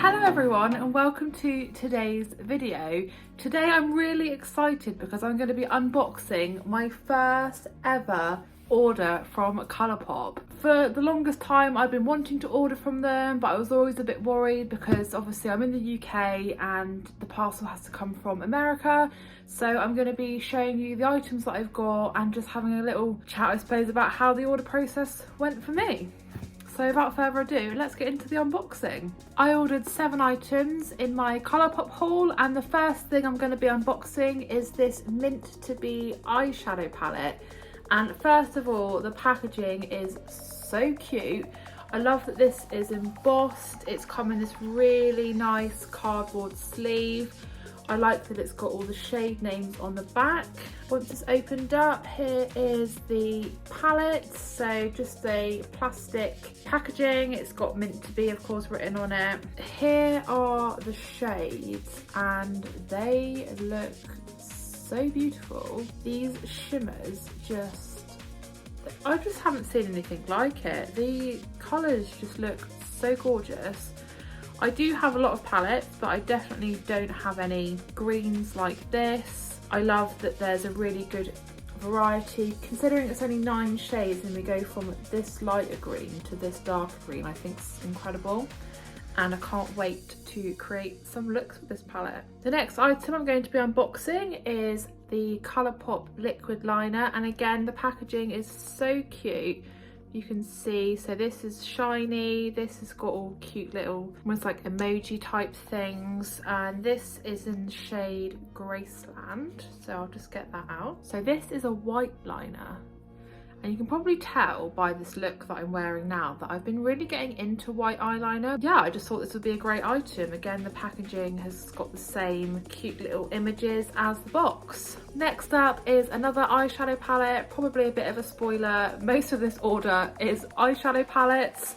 Hello everyone and welcome to today's video. Today I'm really excited because I'm going to be unboxing my first ever order from Colourpop. For the longest time I've been wanting to order from them, but I was always a bit worried because obviously I'm in the UK and the parcel has to come from America. So I'm going to be showing you the items that I've got and just having a little chat, I suppose, about how the order process went for me. So without further ado, let's get into the unboxing. I ordered 7 items in my Colourpop haul, and the first thing I'm going to be unboxing is this Mint to Be eyeshadow palette. And first of all, the packaging is so cute. I love that this is embossed. It's come in this really nice cardboard sleeve. I like that it's got all the shade names on the back. Once it's opened up, here is the palette. So just a plastic packaging. It's got Mint to Be, of course, written on it. Here are the shades and they look so beautiful. These shimmers I just haven't seen anything like it. The colours just look so gorgeous. I do have a lot of palettes, but I definitely don't have any greens like this. I love that there's a really good variety. Considering it's only 9 shades and we go from this lighter green to this darker green, I think it's incredible. And I can't wait to create some looks with this palette. The next item I'm going to be unboxing is the Colourpop liquid liner, and again the packaging is so cute. You can see, so this is shiny, this has got all cute little almost like emoji type things, and this is in the shade Graceland, so I'll just get that out. So this is a white liner, and you can probably tell by this look that I'm wearing now that I've been really getting into white eyeliner. Yeah, I just thought this would be a great item. Again, the packaging has got the same cute little images as the box. Next up is another eyeshadow palette, probably a bit of a spoiler. Most of this order is eyeshadow palettes.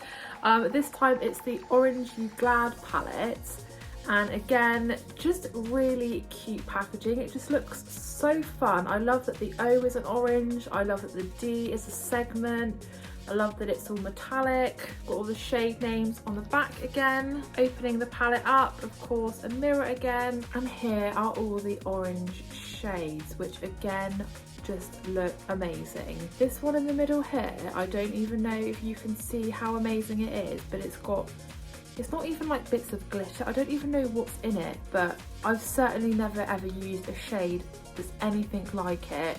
This time it's the Orange You Glad palette. And again, just really cute packaging. It just looks so fun. I love that the O is an orange. I love that the D is a segment. I love that it's all metallic. Got all the shade names on the back again. Opening the palette up, of course, a mirror again. And here are all the orange shades, which again, just look amazing. This one in the middle here, I don't even know if you can see how amazing it is, but it's not even like bits of glitter. I don't even know what's in it, but I've certainly never ever used a shade that's anything like it.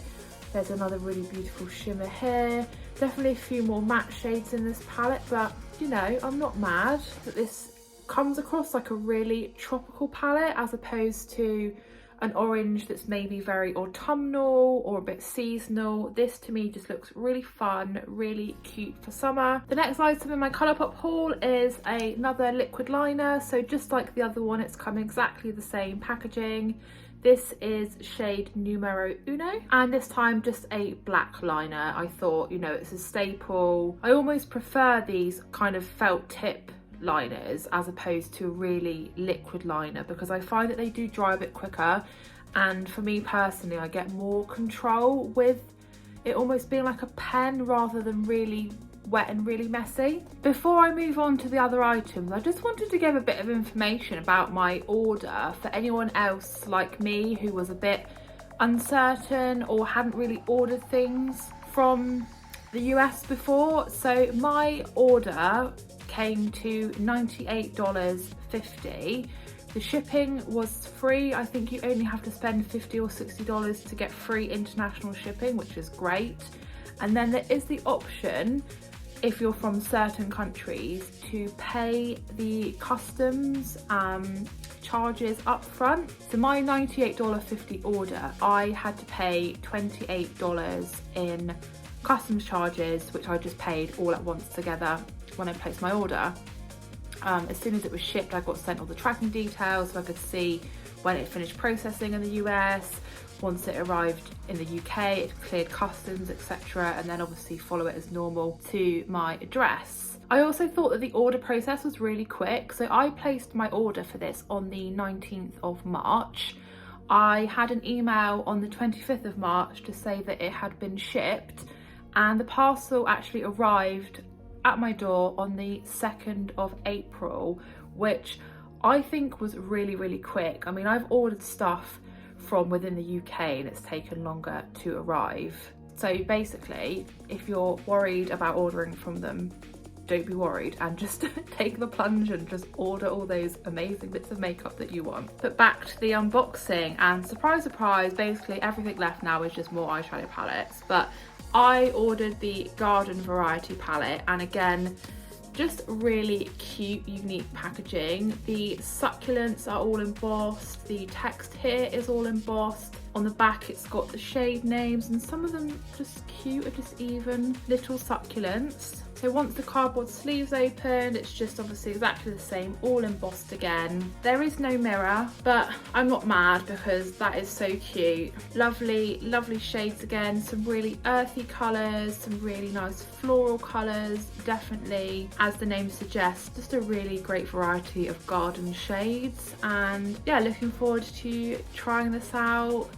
There's another really beautiful shimmer here. Definitely a few more matte shades in this palette, but you know, I'm not mad that this comes across like a really tropical palette as opposed to an orange that's maybe very autumnal or a bit seasonal. This to me just looks really fun, really cute for summer. The next item in my Colourpop haul is another liquid liner. So just like the other one, it's come exactly the same packaging. This is shade Numero Uno, and this time just a black liner. I thought, you know, it's a staple. I almost prefer these kind of felt tip liners as opposed to a really liquid liner because I find that they do dry a bit quicker, and for me personally I get more control with it almost being like a pen rather than really wet and really messy. Before I move on to the other items, I just wanted to give a bit of information about my order for anyone else like me who was a bit uncertain or hadn't really ordered things from the US before. So my order came to $98.50. The shipping was free. I think you only have to spend $50 or $60 to get free international shipping, which is great. And then there is the option, if you're from certain countries, to pay the customs charges up front. So my $98.50 order, I had to pay $28 in customs charges, which I just paid all at once together when I placed my order. As soon as it was shipped, I got sent all the tracking details so I could see when it finished processing in the US. Once it arrived in the UK, it cleared customs, etc., and then obviously follow it as normal to my address. I also thought that the order process was really quick, so I placed my order for this on the 19th of March. I had an email on the 25th of March to say that it had been shipped, and the parcel actually arrived at my door on the 2nd of April, which I think was really, really quick. I mean, I've ordered stuff from within the UK and it's taken longer to arrive. So basically, if you're worried about ordering from them, don't be worried and just take the plunge and just order all those amazing bits of makeup that you want. But back to the unboxing, and surprise, surprise, basically everything left now is just more eyeshadow palettes. But I ordered the Garden Variety palette, and again, just really cute, unique packaging. The succulents are all embossed, the text here is all embossed. On the back it's got the shade names, and some of them just cute, or just even little succulents. So once the cardboard sleeves open, it's just obviously exactly the same, all embossed again. There is no mirror, but I'm not mad because that is so cute. Lovely, lovely shades again, some really earthy colours, some really nice floral colours, definitely, as the name suggests, just a really great variety of garden shades. And yeah, looking forward to trying this out,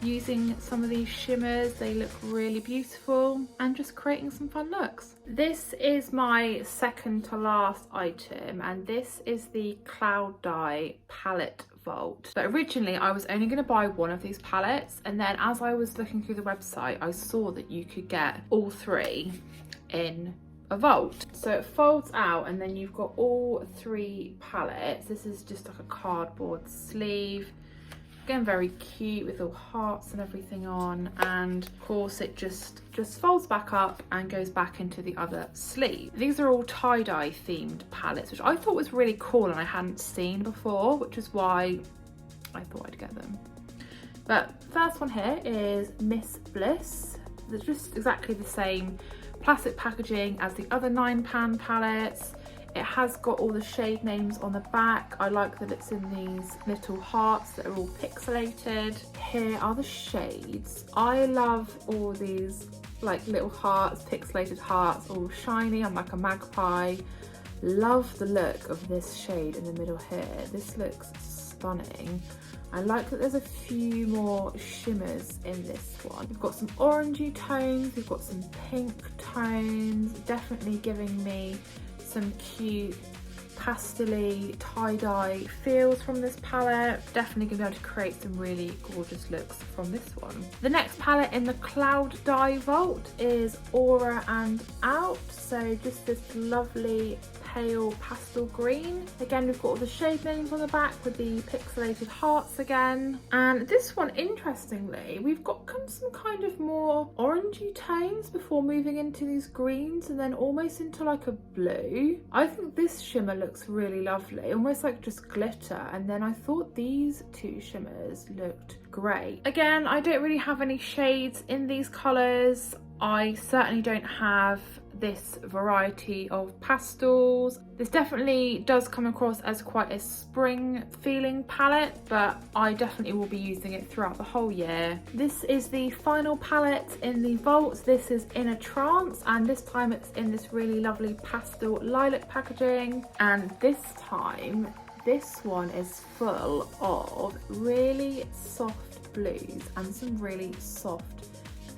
using some of these shimmers. They look really beautiful, and just creating some fun looks. This is my second to last item, and this is the Cloud Dye Palette Vault. But originally I was only going to buy one of these palettes, and then as I was looking through the website I saw that you could get all three in a vault. So it folds out and then you've got all three palettes. This is just like a cardboard sleeve. Again, very cute with all hearts and everything on, and of course it just folds back up and goes back into the other sleeve. These are all tie-dye themed palettes, which I thought was really cool and I hadn't seen before, which is why I thought I'd get them. But first one here is Miss Bliss. They're just exactly the same plastic packaging as the other 9-pan palettes. It has got all the shade names on the back. I like that it's in these little hearts that are all pixelated. Here are the shades. I love all these like little hearts, pixelated hearts, all shiny. I'm like a magpie. Love the look of this shade in the middle here. This looks stunning. I like that there's a few more shimmers in this one. We've got some orangey tones, we've got some pink tones, definitely giving me some cute pastel-y tie-dye feels from this palette. Definitely gonna be able to create some really gorgeous looks from this one. The next palette in the Cloud Dye Vault is Aura and Out. So just this lovely pale pastel green. Again, we've got all the shade names on the back with the pixelated hearts again. And this one, interestingly, we've got some kind of more orangey tones before moving into these greens and then almost into like a blue. I think this shimmer looks really lovely, almost like just glitter. And then I thought these two shimmers looked great. Again, I don't really have any shades in these colours. I certainly don't have this variety of pastels. This definitely does come across as quite a spring feeling palette, but I definitely will be using it throughout the whole year. This is the final palette in the vault. This is in a Trance, and this time it's in this really lovely pastel lilac packaging. And this time, this one is full of really soft blues and some really soft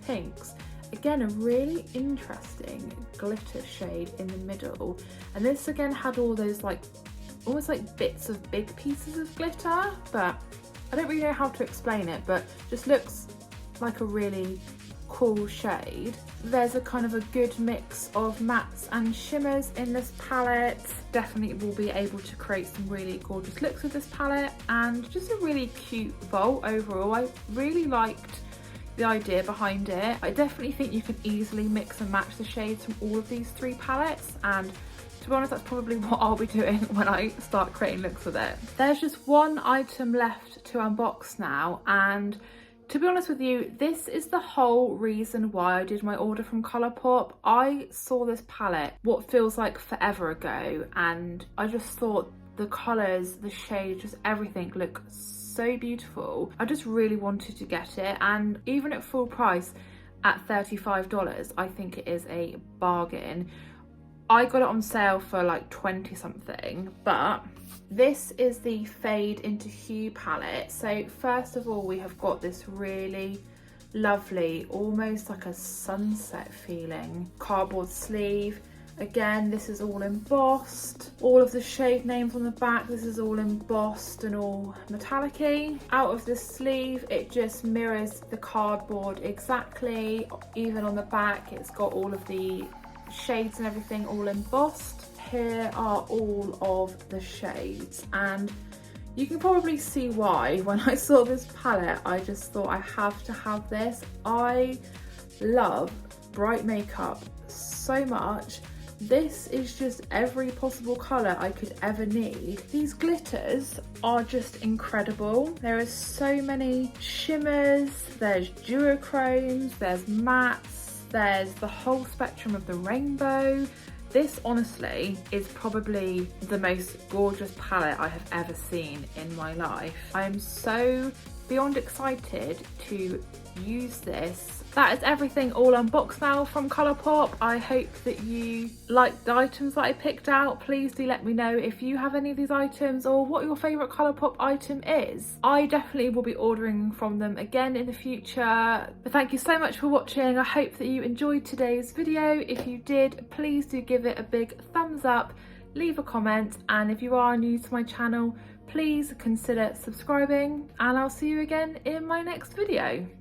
pinks. Again, a really interesting glitter shade in the middle. And this again had all those like, almost like bits of big pieces of glitter, but I don't really know how to explain it, but just looks like a really cool shade. There's a kind of a good mix of mattes and shimmers in this palette. Definitely will be able to create some really gorgeous looks with this palette, and just a really cute vault overall. I really liked the idea behind it. I definitely think you can easily mix and match the shades from all of these three palettes, and to be honest, that's probably what I'll be doing when I start creating looks with it. There's just one item left to unbox now, and to be honest with you, this is the whole reason why I did my order from Colourpop. I saw this palette what feels like forever ago, and I just thought the colours, the shades, just everything look so beautiful. I just really wanted to get it, and even at full price at $35, I think it is a bargain. I got it on sale for like 20 something, but this is the Fade Into Hue palette. So first of all, we have got this really lovely, almost like a sunset feeling cardboard sleeve, Again, this is all embossed. All of the shade names on the back, this is all embossed and all metallic-y. Out of the sleeve, it just mirrors the cardboard exactly. Even on the back, it's got all of the shades and everything all embossed. Here are all of the shades, and you can probably see why. When I saw this palette, I just thought I have to have this. I love bright makeup so much. This is just every possible colour I could ever need. These glitters are just incredible. There are so many shimmers, there's duochromes, there's mattes, there's the whole spectrum of the rainbow. This honestly is probably the most gorgeous palette I have ever seen in my life. I am so beyond excited to use this. That is everything all unboxed now from Colourpop. I hope that you liked the items that I picked out. Please do let me know if you have any of these items or what your favourite Colourpop item is. I definitely will be ordering from them again in the future. But thank you so much for watching. I hope that you enjoyed today's video. If you did, please do give it a big thumbs up, leave a comment, and if you are new to my channel, please consider subscribing, and I'll see you again in my next video.